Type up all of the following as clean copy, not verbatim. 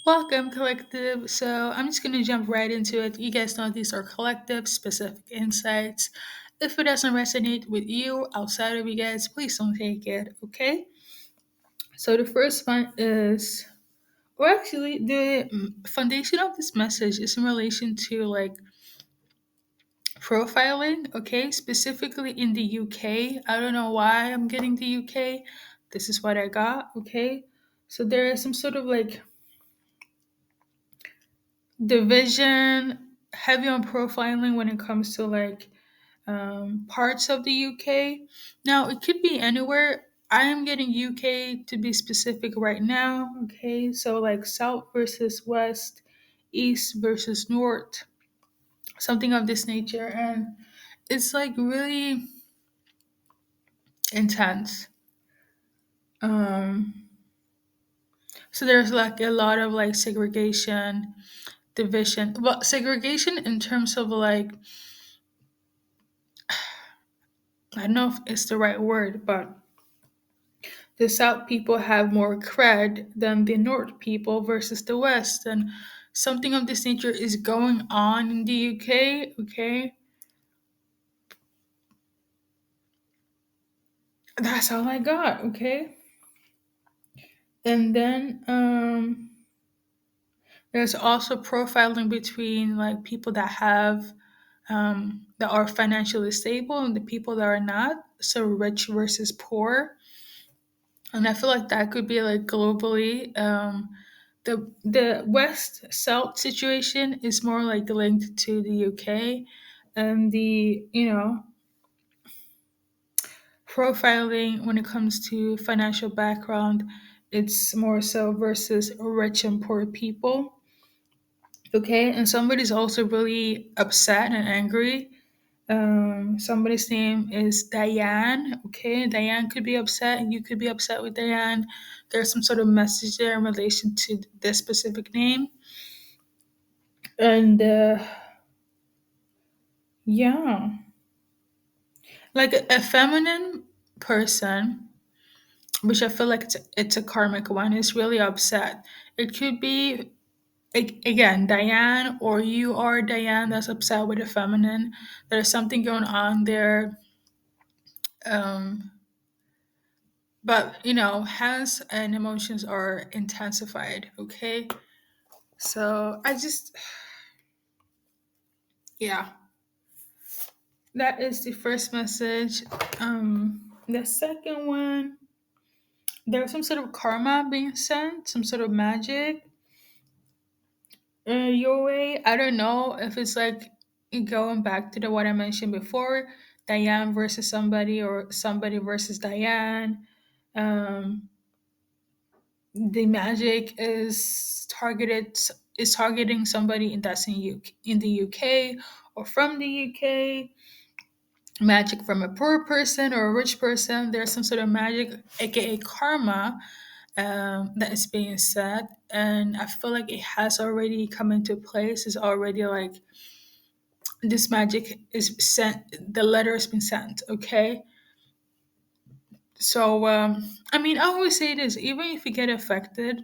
Welcome, collective. So I'm just gonna jump right into it. You guys know these are collective, specific insights. If it doesn't resonate with you outside of you guys, please don't take it. Okay. So the first one is, or actually, the foundation of this message is in relation to like profiling. Okay, specifically in the UK. I don't know why I'm getting the UK. This is what I got. Okay. So there is some sort of like division heavy on profiling when it comes to like parts of the UK. Now it could be anywhere. I am getting UK to be specific right now. Okay, so like south versus west, east versus north, something of this nature, and it's like really intense. Um, so there's like a lot of like segregation, division. Well, segregation in terms of like I don't know if it's the right word, but the South people have more cred than the North people versus the West. And something of this nature is going on in the UK, okay? That's all I got, okay? And then there's also profiling between like people that have that are financially stable and the people that are not. So rich versus poor. And I feel like that could be like globally. The West South situation is more like linked to the UK, and the profiling when it comes to financial background, it's more so versus rich and poor people. Okay, and somebody's also really upset and angry. Somebody's name is Diane. Okay, Diane could be upset, and you could be upset with Diane. There's some sort of message there in relation to this specific name, and yeah, like a feminine person, which I feel like it's a karmic one, is really upset. It could be again Diane, or you are Diane that's upset with a feminine. There's something going on there. Um, but hands and emotions are intensified. Okay, so I just yeah, that is the first message. The second one, there's some sort of karma being sent, some sort of magic your way. I don't know if it's like going back to the what I mentioned before, Diane versus somebody or somebody versus Diane. um the magic is targeting somebody that's in the UK or from the UK. Magic from a poor person or a rich person. There's some sort of magic, aka karma, that is being said, and I feel like it has already come into place. It's already like this magic is sent. The letter has been sent. Okay, so I mean, I always say this: even if you get affected,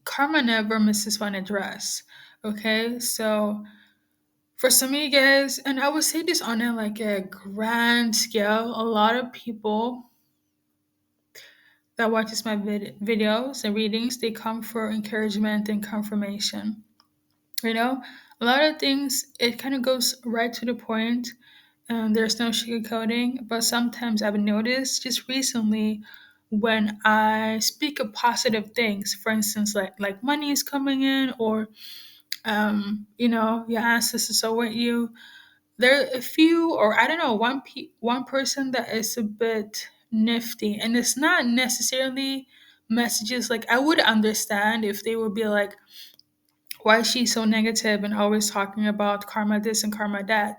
karma never misses one address. Okay, so for some of you guys, and I would say this on a like a grand scale, a lot of people that watches my videos and readings, they come for encouragement and confirmation. You know, a lot of things it kind of goes right to the point. There's no sugarcoating, but sometimes I've noticed just recently when I speak of positive things, for instance, like money is coming in, or your ancestors are with you. There are a few, or I don't know, one person that is a bit nifty, and it's not necessarily messages like I would understand if they would be like, why is she so negative and always talking about karma this and karma that.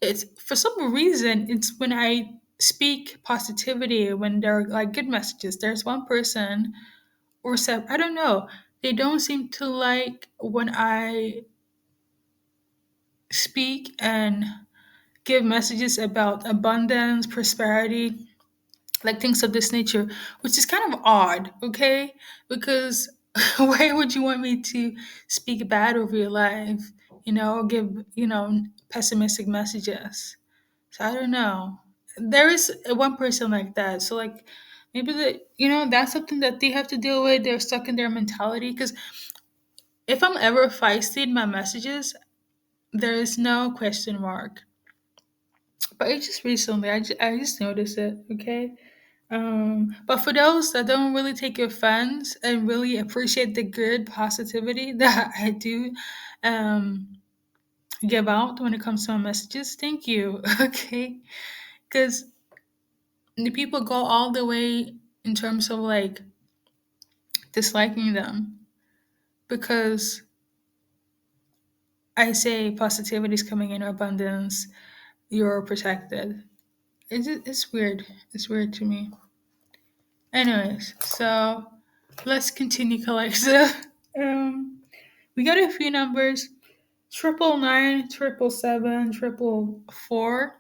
It's for some reason it's when I speak positivity, when there are like good messages. There's one person, or so I don't know, they don't seem to like when I speak and give messages about abundance, prosperity. like things of this nature, which is kind of odd, okay? Because why would you want me to speak bad over your life, give, pessimistic messages? So I don't know. There is one person like that. So like maybe that's something that they have to deal with. They're stuck in their mentality. Because if I'm ever feisty in my messages, there is no question mark. But it's just recently, I just noticed it. Okay. But for those that don't really take offense and really appreciate the good positivity that I do um, give out when it comes to my messages, thank you. Okay. Because the people go all the way in terms of like disliking them because I say positivity is coming in abundance, you're protected. It's weird. It's weird to me. Anyways, so let's continue, Alexa. Um, we got a few numbers: 999, 777, 444,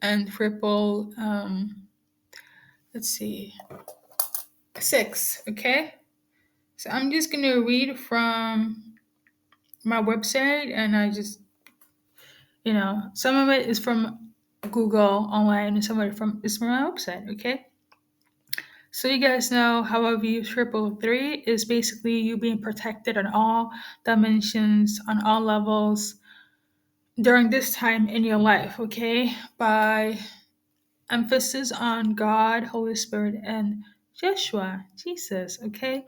and triple. Let's see, 6. Okay, so I'm just gonna read from my website, and I just, some of it is from Google online, and some of it is from my website. Okay. So you guys know how I view 333 is basically you being protected on all dimensions, on all levels during this time in your life, okay? By emphasis on God, Holy Spirit, and Joshua, Jesus, okay?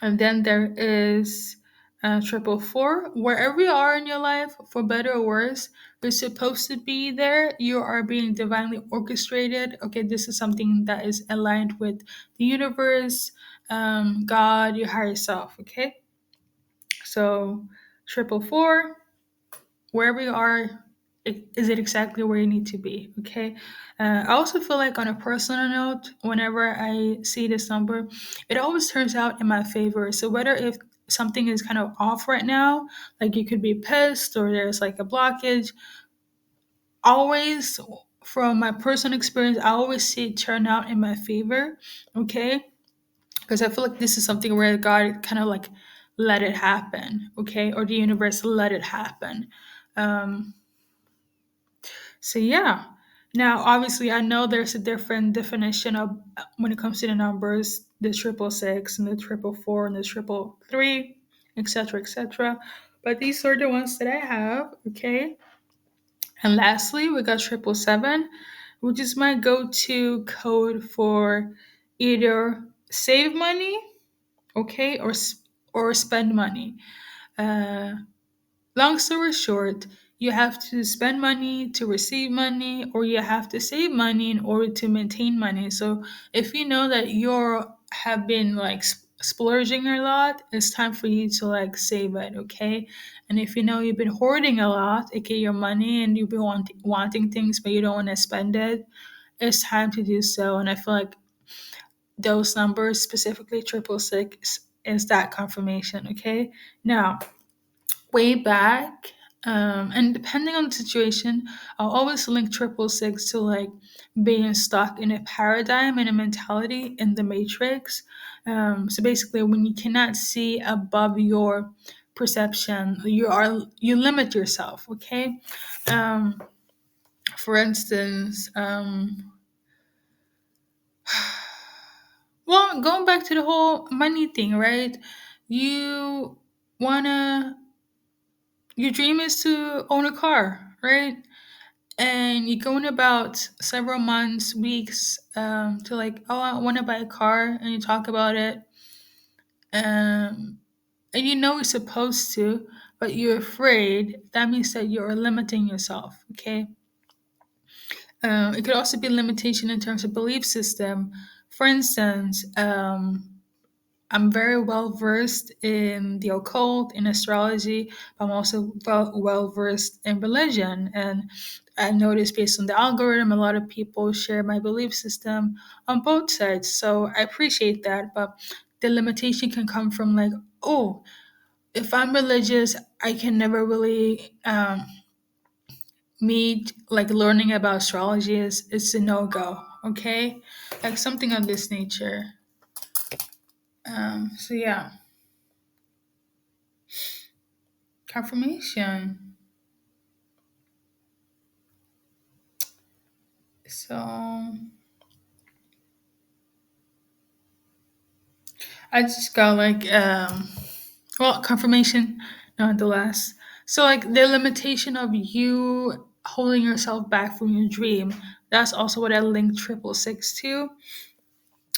And then there is 444. Wherever you are in your life, for better or worse, you're supposed to be there. You are being divinely orchestrated. Okay, this is something that is aligned with the universe, God, your higher self. Okay, so 444, wherever you are, is it exactly where you need to be? Okay. I also feel like on a personal note, whenever I see this number, it always turns out in my favor. So whether if something is kind of off right now, like you could be pissed or there's like a blockage, always from my personal experience, I always see it turn out in my favor. Okay, because I feel like this is something where God kind of like let it happen. Okay, or the universe let it happen. um So yeah. Now, obviously, I know there's a different definition of when it comes to the numbers, the 666 and the 444 and the 333, etc., etc. But these are the ones that I have. Okay. And lastly, we got 777, which is my go-to code for either save money, okay, or spend money. Uh, Long story short, you have to spend money to receive money, or you have to save money in order to maintain money. So if you know that you have been like splurging a lot, it's time for you to like save it, okay? And if you know you've been hoarding a lot, aka your money, and you've been wanting things but you don't want to spend it, it's time to do so. And I feel like those numbers, specifically 666, is that confirmation, okay? Now, way back. And depending on the situation, I'll always link 666 to like being stuck in a paradigm and a mentality in the matrix. So basically, when you cannot see above your perception, you limit yourself. Okay. Um, for instance, well, going back to the whole money thing, right? You wanna your dream is to own a car, right? And you go in about several months, weeks, to like, oh, I want to buy a car, and you talk about it, um, and you know you're supposed to, but you're afraid. That means that you're limiting yourself. Okay. It could also be limitation in terms of belief system. For instance, I'm very well versed in the occult, in astrology, but I'm also well versed in religion. And I noticed based on the algorithm, a lot of people share my belief system on both sides. So I appreciate that. But the limitation can come from like, oh, if I'm religious, I can never really me like learning about astrology is a no go. Okay, like something of this nature. So yeah, confirmation. So I just got like well, confirmation nonetheless. So like the limitation of you holding yourself back from your dream. That's also what I linked 666 to.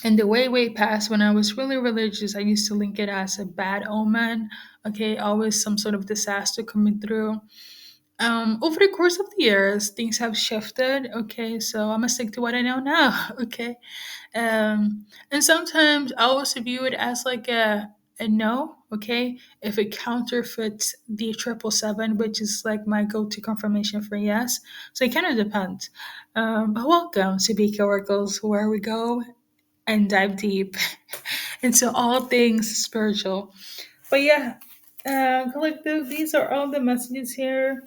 And the way past when I was really religious, I used to link it as a bad omen. Okay, always some sort of disaster coming through. Over the course of the years, things have shifted. Okay, so I'm gonna stick to what I know now. Okay, and sometimes I also view it as like a no. Okay, if it counterfeits the 777, which is like my go-to confirmation for yes. So it kind of depends. But welcome to BKA Oracles, where we go and dive deep into all things spiritual. But yeah, collective, these are all the messages here.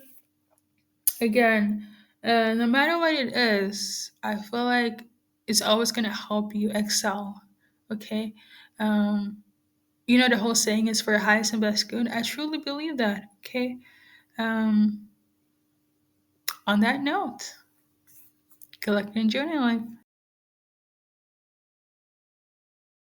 Again, no matter what it is, I feel like it's always going to help you excel. Okay. Um, the whole saying is for your highest and best good. I truly believe that. Okay. Um, on that note, collect and enjoy your life.